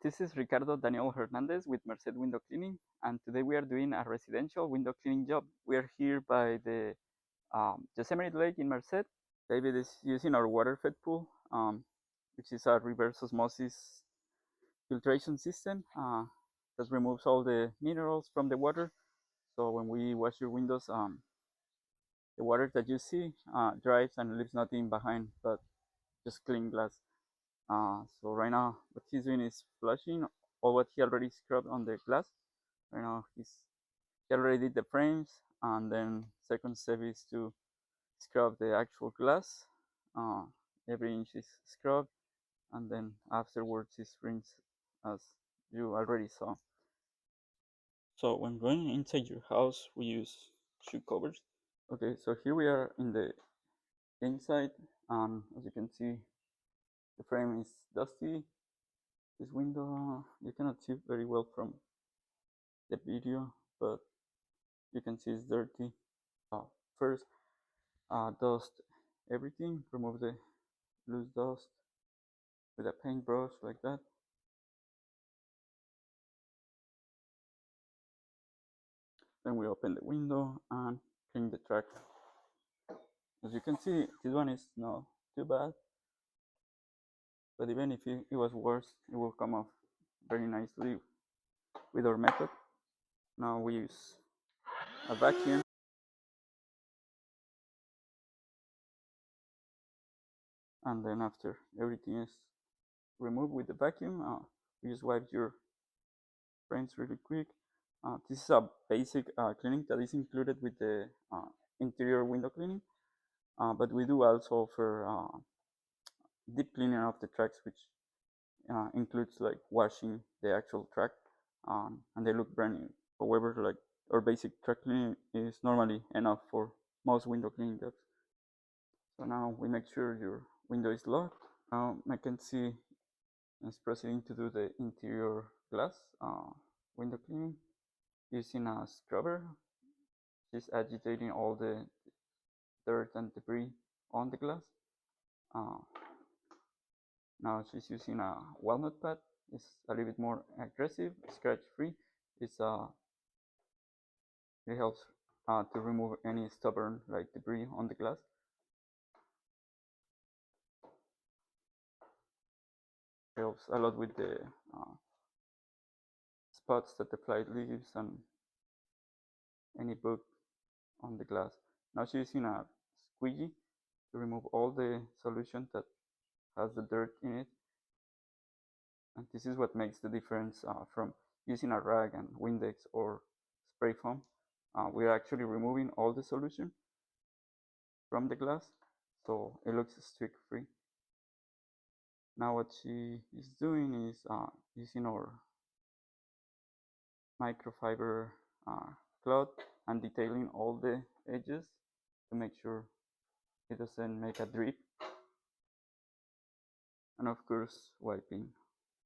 This is Ricardo Daniel Hernandez with Merced Window Cleaning, and today we are doing a residential window cleaning job. We are here by the Yosemite Lake in Merced. David is using our water-fed pool, which is a reverse osmosis filtration system that removes all the minerals from the water. So when we wash your windows, the water that you see dries and leaves nothing behind but just clean glass. So right now, what he's doing is flushing all what he already scrubbed on the glass. Right now, he already did the frames, and then second step is to scrub the actual glass. Uh, every inch is scrubbed, and then afterwards is rinsed, as you already saw. So when going inside your house, we use shoe covers. Okay, so here we are in the inside. As you can see, the frame is dusty. This window you cannot see very well from the video, but you can see it's dirty. First, dust everything, remove the loose dust with a paintbrush like that. Then we open the window and clean the track. As you can see, this one is not too bad, but even if it was worse, it will come off very nicely with our method. Now we use a vacuum. And then after everything is removed with the vacuum, you just wipe your frames really quick. This is a basic cleaning that is included with the interior window cleaning, but we do also offer deep cleaning of the tracks, which includes like washing the actual track, and they look brand new. However, like our basic track cleaning is normally enough for most window cleaning jobs. So now we make sure your window is locked. Now Mackenzie is proceeding to do the interior glass window cleaning using a scrubber. She's agitating all the dirt and debris on the glass. Now she's using a walnut pad. It's a little bit more aggressive, scratch free. It helps to remove any stubborn like debris on the glass. It helps a lot with the spots that the fly leaves and any bug on the glass. Now she's using a squeegee to remove all the solution that has the dirt in it. And this is what makes the difference from using a rag and Windex or spray foam. We're actually removing all the solution from the glass, so it looks streak free. Now what she is doing is using our microfiber cloth and detailing all the edges to make sure it doesn't make a drip, and of course wiping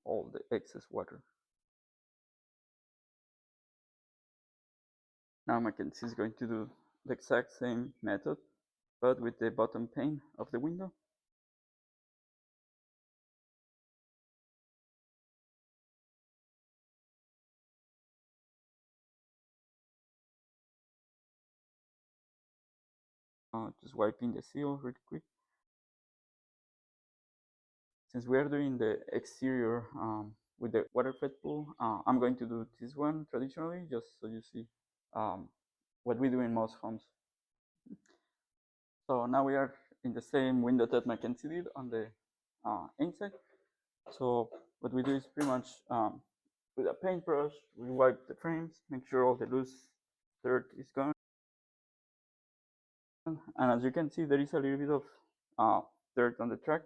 all the excess water. Now Mackenzie is going to do the exact same method, but with the bottom pane of the window. Just wiping the seal really quick. Since we are doing the exterior with the water-fed pool, I'm going to do this one traditionally, just so you see what we do in most homes. So now we are in the same window that Mackenzie did on the inside. So what we do is pretty much with a paintbrush, we wipe the frames, make sure all the loose dirt is gone. And as you can see, there is a little bit of dirt on the track.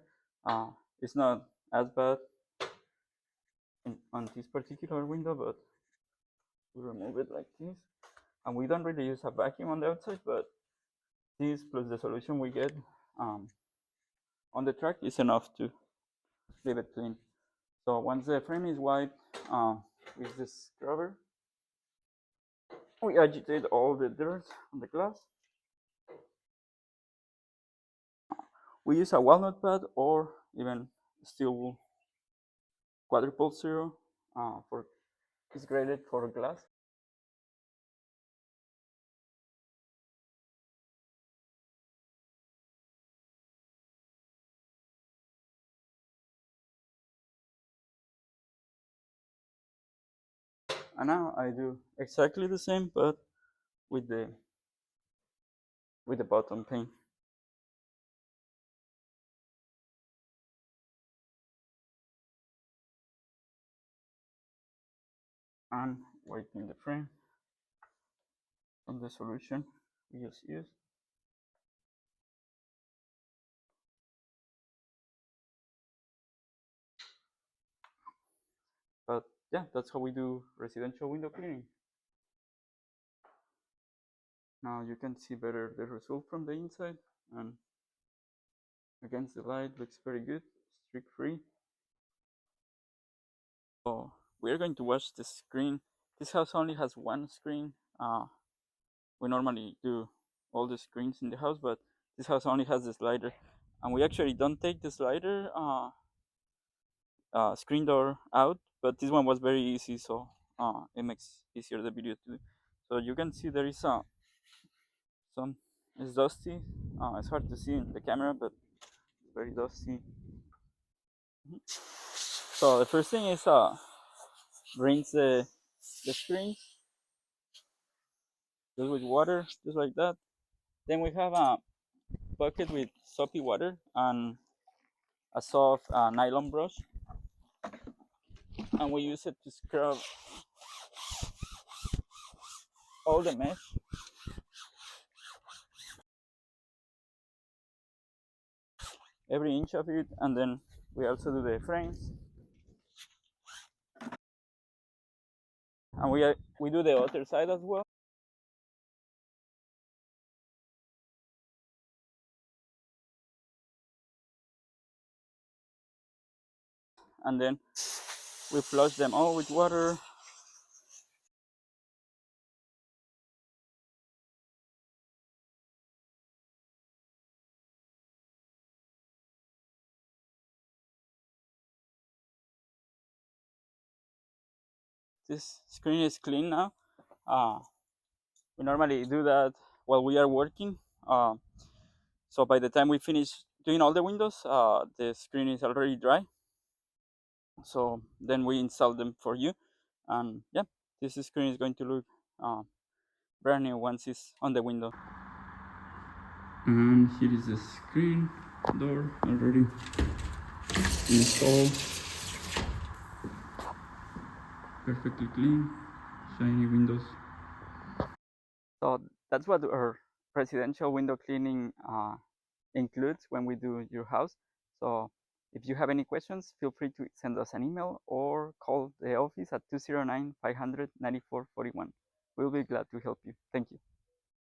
It's not as bad on this particular window, but we remove it like this. And we don't really use a vacuum on the outside, but this plus the solution we get on the track is enough to leave it clean. So once the frame is wiped with this scrubber, we agitate all the dirt on the glass. We use a walnut pad or even steel wool quadruple zero for it's graded for glass. And now I do exactly the same, but with the bottom pane. And wiping the frame from the solution we just used. But yeah, that's how we do residential window cleaning. Now you can see better the result from the inside, and against the light looks very good, streak free. So we're going to watch the screen. This house only has one screen. We normally do all the screens in the house, but this house only has the slider, and we actually don't take the slider screen door out, but this one was very easy, so it makes easier the video to do. So you can see there is some, it's dusty. It's hard to see in the camera, but it's very dusty. So the first thing is rinse the screens just with water, just like that. Then we have a bucket with soapy water and a soft nylon brush, and we use it to scrub all the mesh, every inch of it, and then we also do the frames, and we do the other side as well. And then we flush them all with water. This screen is clean now. We normally do that while we are working. So by the time we finish doing all the windows, the screen is already dry. So then we install them for you, and yeah, this screen is going to look brand new once it's on the window. And here is the screen door already installed, perfectly clean, shiny windows. So that's what our residential window cleaning includes when we do your house. So if you have any questions, feel free to send us an email or call the office at 209-500-9441. We'll be glad to help you. Thank you.